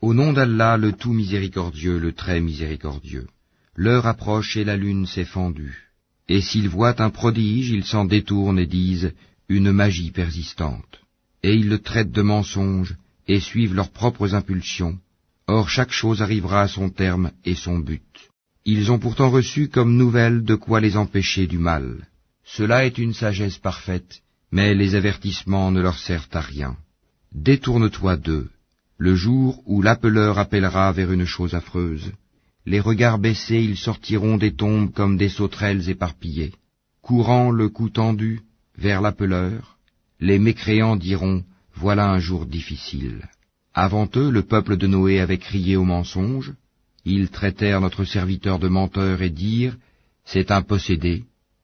Au nom d'Allah, le tout miséricordieux, le très miséricordieux. L'heure approche et la lune s'est fendue. Et s'ils voient un prodige, ils s'en détournent et disent une magie persistante. Et ils le traitent de mensonge et suivent leurs propres impulsions. Or chaque chose arrivera à son terme et son but. Ils ont pourtant reçu comme nouvelle de quoi les empêcher du mal. Cela est une sagesse parfaite, mais les avertissements ne leur servent à rien. Détourne-toi d'eux, le jour où l'appeleur appellera vers une chose affreuse. Les regards baissés, ils sortiront des tombes comme des sauterelles éparpillées. Courant le cou tendu vers l'appeleur, les mécréants diront « Voilà un jour difficile ». Avant eux, le peuple de Noé avait crié au mensonge. Ils traitèrent notre serviteur de menteur et dirent « C'est un possédé »,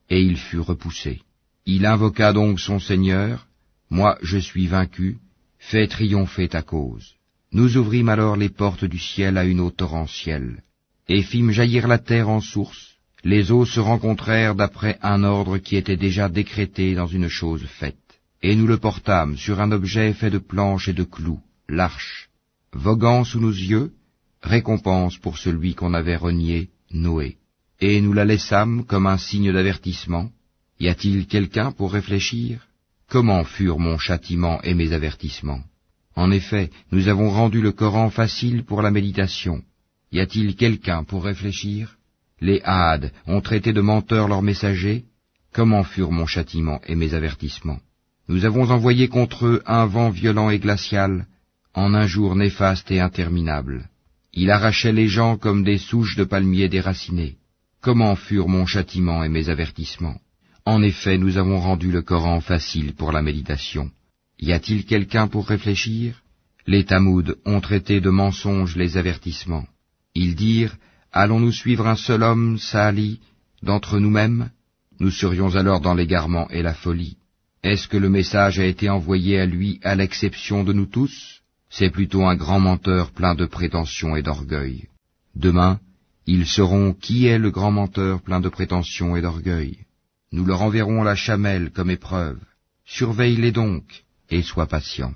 et il fut repoussé. Il invoqua donc son Seigneur « Moi je suis vaincu, fais triompher ta cause ». Nous ouvrîmes alors les portes du ciel à une eau torrentielle, et fîmes jaillir la terre en source. Les eaux se rencontrèrent d'après un ordre qui était déjà décrété dans une chose faite. Et nous le portâmes sur un objet fait de planches et de clous, l'arche. Voguant sous nos yeux, récompense pour celui qu'on avait renié, Noé. Et nous la laissâmes comme un signe d'avertissement. Y a-t-il quelqu'un pour réfléchir? Comment furent mon châtiment et mes avertissements? En effet, nous avons rendu le Coran facile pour la méditation. Y a-t-il quelqu'un pour réfléchir? Les Hades ont traité de menteurs leurs messagers. Comment furent mon châtiment et mes avertissements? Nous avons envoyé contre eux un vent violent et glacial, en un jour néfaste et interminable. Il arrachait les gens comme des souches de palmiers déracinées. Comment furent mon châtiment et mes avertissements? En effet, nous avons rendu le Coran facile pour la méditation. Y a-t-il quelqu'un pour réfléchir? Les Tamouds ont traité de mensonges les avertissements. Ils dirent, allons-nous suivre un seul homme, Sali, d'entre nous-mêmes? Nous serions alors dans l'égarement et la folie. Est-ce que le message a été envoyé à lui à l'exception de nous tous? C'est plutôt un grand menteur plein de prétentions et d'orgueil. Demain, ils sauront qui est le grand menteur plein de prétentions et d'orgueil. Nous leur enverrons la chamelle comme épreuve. Surveille-les donc, et sois patient.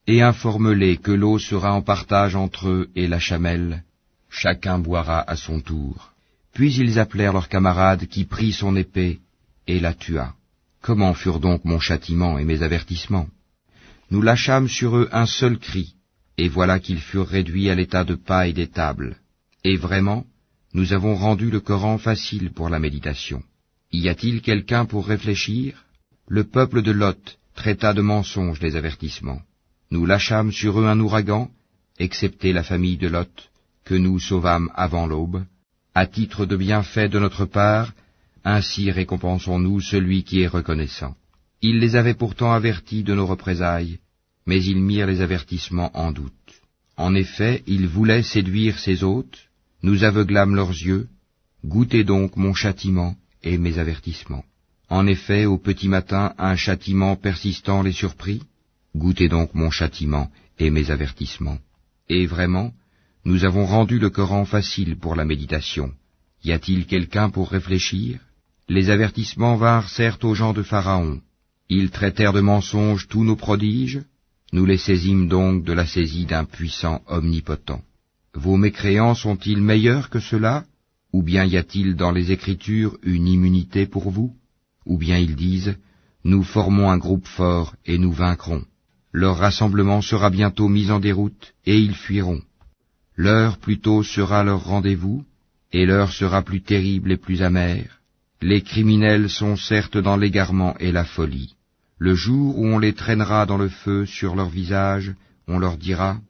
Et informe-les que l'eau sera en partage entre eux et la chamelle. Chacun boira à son tour. Puis ils appelèrent leur camarade qui prit son épée et la tua. Comment furent donc mon châtiment et mes avertissements? Nous lâchâmes sur eux un seul cri, et voilà qu'ils furent réduits à l'état de paille des tables. Et vraiment, nous avons rendu le Coran facile pour la méditation. Y a-t-il quelqu'un pour réfléchir? Le peuple de Lot traita de mensonges les avertissements. Nous lâchâmes sur eux un ouragan, excepté la famille de Lot, que nous sauvâmes avant l'aube. À titre de bienfait de notre part, ainsi récompensons-nous celui qui est reconnaissant. Ils les avaient pourtant avertis de nos représailles, mais ils mirent les avertissements en doute. En effet, ils voulaient séduire ses hôtes, nous aveuglâmes leurs yeux, goûtez donc mon châtiment et mes avertissements. En effet, au petit matin, un châtiment persistant les surprit, goûtez donc mon châtiment et mes avertissements. Et vraiment, nous avons rendu le Coran facile pour la méditation. Y a-t-il quelqu'un pour réfléchir? Les avertissements vinrent certes aux gens de Pharaon. Ils traitèrent de mensonges tous nos prodiges. Nous les saisîmes donc de la saisie d'un puissant omnipotent. Vos mécréants sont-ils meilleurs que ceux-là? Ou bien y a-t-il dans les Écritures une immunité pour vous? Ou bien ils disent, nous formons un groupe fort et nous vaincrons. Leur rassemblement sera bientôt mis en déroute et ils fuiront. L'heure plutôt sera leur rendez-vous, et l'heure sera plus terrible et plus amère. Les criminels sont certes dans l'égarement et la folie. Le jour où on les traînera dans le feu sur leur visage, on leur dira,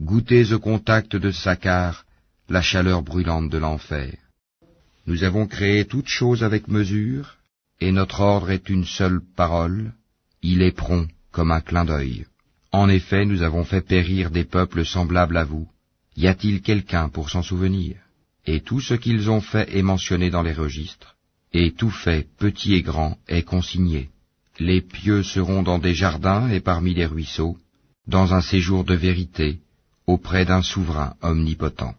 goûtez au contact de Sakkar, la chaleur brûlante de l'enfer. Nous avons créé toute chose avec mesure, et notre ordre est une seule parole, il est prompt comme un clin d'œil. En effet, nous avons fait périr des peuples semblables à vous. Y a-t-il quelqu'un pour s'en souvenir? Et tout ce qu'ils ont fait est mentionné dans les registres, et tout fait, petit et grand, est consigné. Les pieux seront dans des jardins et parmi les ruisseaux, dans un séjour de vérité, auprès d'un souverain omnipotent.